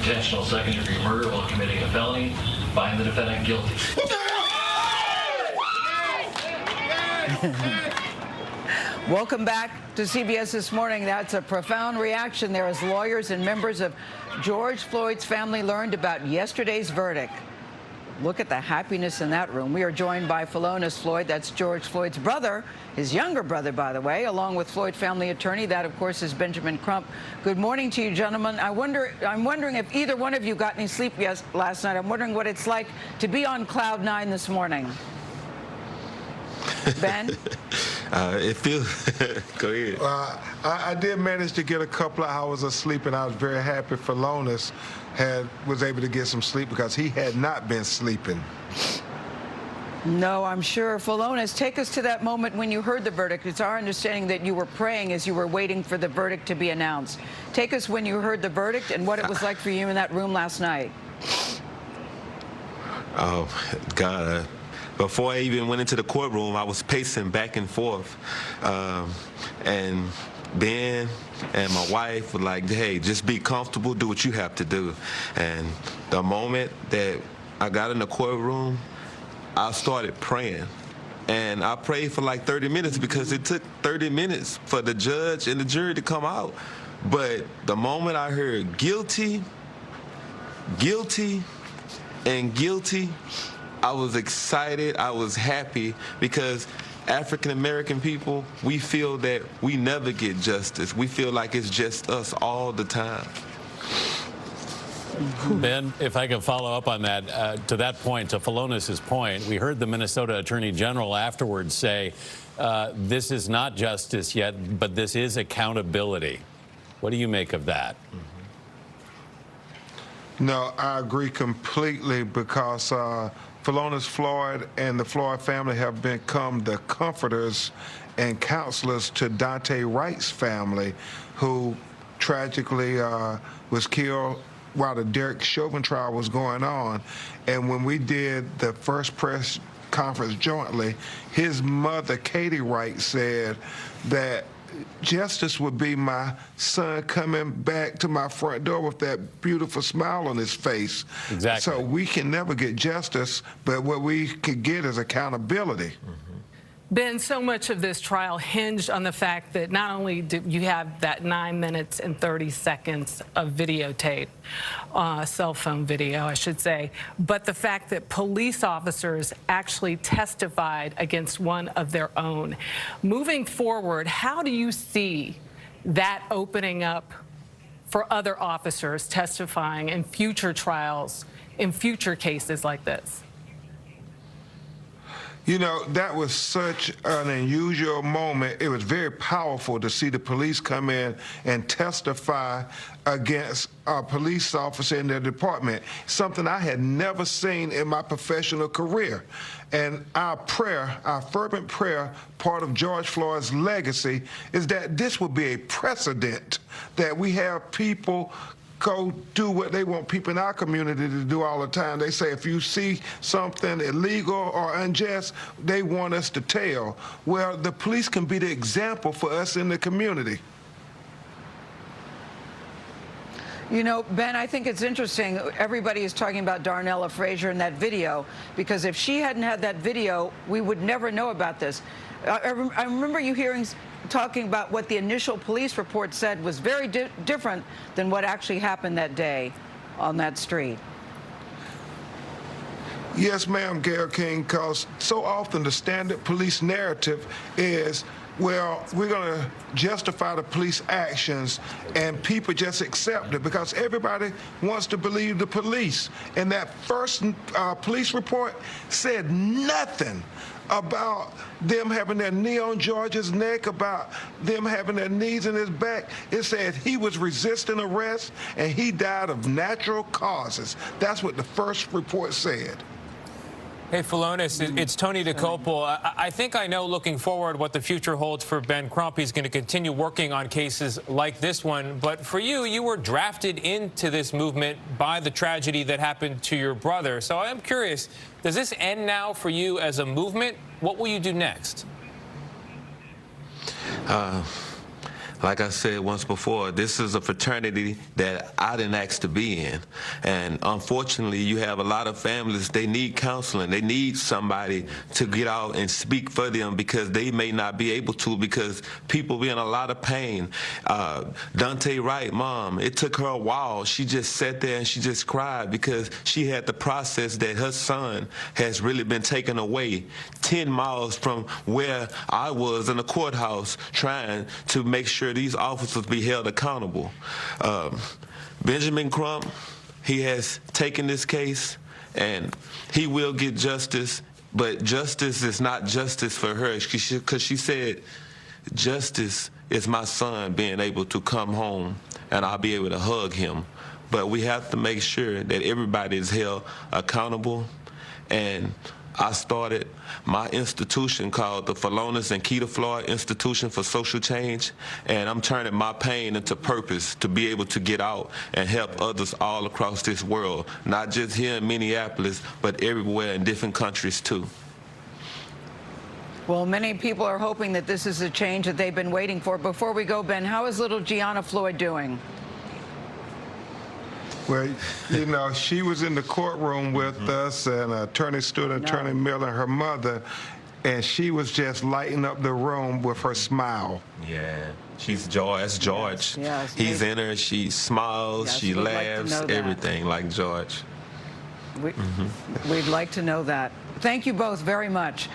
intentional second-degree murder while committing a felony. Find the defendant guilty. Welcome back to CBS This Morning. That's a profound reaction there as lawyers and members of George Floyd's family learned about yesterday's verdict. Look at the happiness in that room. We are joined by Philonise Floyd. That's George Floyd's brother, his younger brother, by the way, along with Floyd family attorney. That, of course, is Ben Crump. Good morning to you, gentlemen. I'm wondering if either one of you got any sleep last night. I'm wondering what it's like to be on cloud nine this morning. Ben? It feels. Go ahead. I did manage to get a couple of hours of sleep, and I was very happy Philonise was able to get some sleep because he had not been sleeping. No, I'm sure. Philonise, take us to that moment when you heard the verdict. It's our understanding that you were praying as you were waiting for the verdict to be announced. Take us when you heard the verdict and what it was like for you in that room last night. Oh, God. Before I even went into the courtroom, I was pacing back and forth. And Ben and my wife were like, hey, just be comfortable, do what you have to do. And the moment that I got in the courtroom, I started praying. And I prayed for like 30 minutes because it took 30 minutes for the judge and the jury to come out. But the moment I heard guilty, guilty, and guilty, I was excited, I was happy, because African-American people, we feel that we never get justice. We feel like it's just us all the time. Ben, if I can follow up on that, to that point, to Philonise's point, we heard the Minnesota Attorney General afterwards say, this is not justice yet, but this is accountability. What do you make of that? No, I agree completely because Philonise Floyd and the Floyd family have become the comforters and counselors to Daunte Wright's family, who tragically was killed while the Derek Chauvin trial was going on. And when we did the first press conference jointly, his mother, Katie Wright, said that justice would be my son coming back to my front door with that beautiful smile on his face. Exactly. So we can never get justice, but what we could get is accountability. Ben, so much of this trial hinged on the fact that not only do you have that 9 minutes and 30 seconds of videotape, cell phone video, I should say, but the fact that police officers actually testified against one of their own. Moving forward, how do you see that opening up for other officers testifying in future trials, in future cases like this? You know, that was such an unusual moment. It was very powerful to see the police come in and testify against a police officer in their department, something I had never seen in my professional career. And our prayer, our fervent prayer, part of George Floyd's legacy, is that this will be a precedent, that we have people go do what they want people in our community to do all the time. They say if you see something illegal or unjust, they want us to tell. Well, the police can be the example for us in the community. You know, Ben, I think it's interesting. Everybody is talking about Darnella Frazier in that video, because if she hadn't had that video, we would never know about this. I remember you talking about what the initial police report said was very different than what actually happened that day on that street. Yes, ma'am, Gayle King, because so often the standard police narrative is, well, we're going to justify the police actions, and people just accept it because everybody wants to believe the police. And that first police report said nothing about them having their knee on George's neck, about them having their knees in his back. It said he was resisting arrest and he died of natural causes. That's what the first report said. Hey, Philonise, it's Tony Dokoupil. I think I know, looking forward, what the future holds for Ben Crump. He's going to continue working on cases like this one. But for you, you were drafted into this movement by the tragedy that happened to your brother. So I'm curious, does this end now for you as a movement? What will you do next? like I said once before, this is a fraternity that I didn't ask to be in. And unfortunately, you have a lot of families, they need counseling. They need somebody to get out and speak for them because they may not be able to because people be in a lot of pain. Dante Wright, mom, it took her a while. She just sat there and she just cried because she had to process that her son has really been taken away 10 miles from where I was in the courthouse trying to make sure these officers be held accountable. Benjamin Crump, he has taken this case and he will get justice, but justice is not justice for her because she said, justice is my son being able to come home and I'll be able to hug him. But we have to make sure that everybody is held accountable. And I started my institution called the Philonise and Floyd Institution for Social Change, and I'm turning my pain into purpose to be able to get out and help others all across this world, not just here in Minneapolis, but everywhere in different countries too. Well, many people are hoping that this is a change that they've been waiting for. Before we go, Ben, how is little Gianna Floyd doing? Well, you know, she was in the courtroom with us, and Attorney Miller, her mother, and she was just lighting up the room with her smile. Yeah, she's George. That's George. Yes, He's in her. She smiles. Yes, she we'd like to laughs. know that. Everything like George. We'd like to know that. Thank you both very much.